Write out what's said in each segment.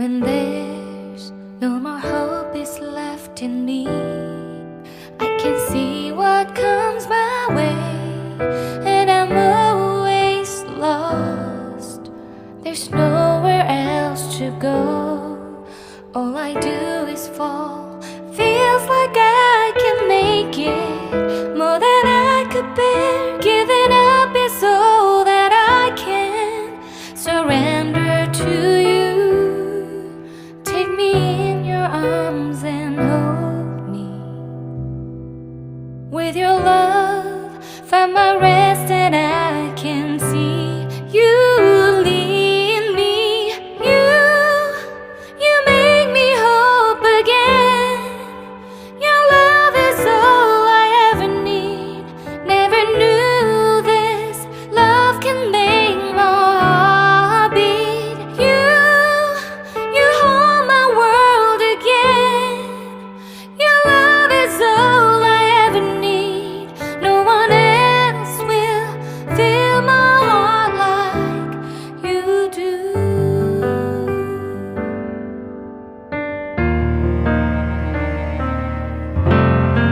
When there's no more hope is left in me, I can see what comes my way, and I'm always lost. There's nowhere else to go. All I do is fall. Feels like I can make it more than I could bear. Giving up is all that I can surrender to you. Take me in your arms and hold me. With your love, find my rest, and I can see you lead me. You make me hope again. Your love is all I ever need. Never knew this love can make my heart beat. You hold my world again. Your love is all I ever need. No one else will fill my heart like you do.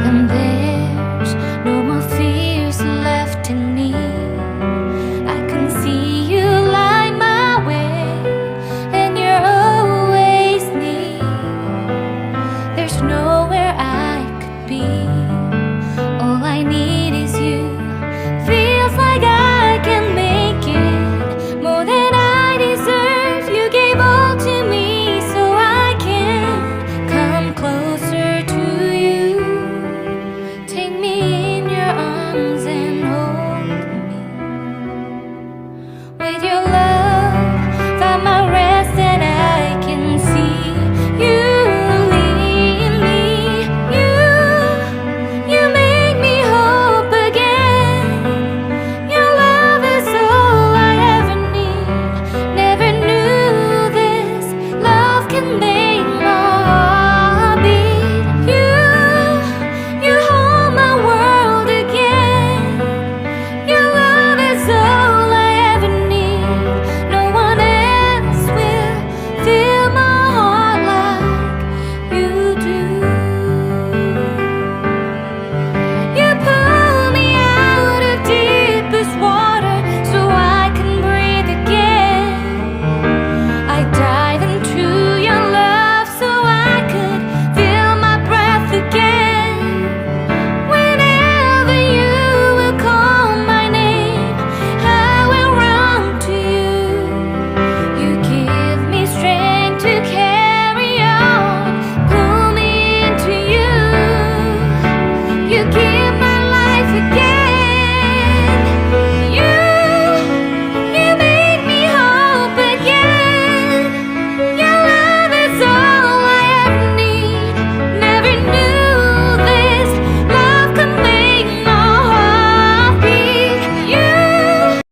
And there's no more fears left in me. I can see you light my way, and you're always near. There's nowhere I could be. All I need is you. Feels like I can make it more than I deserve. You gave all to me so I can come closer to you. Take me in your arms and hold me. With your love, find my rest, and I can see you lead me. You make me hope again. Your love is all I ever need. Never knew this love can make my heart beat. You hold my world again. Your love is all I ever need. No one else will fill my heart like you do. You pull me out of deepest water so I can breathe again. I dive into your love so I could feel my breath again. Whenever you will call my name, I will run to you. You give me strength to carry on. Pull me into you. You give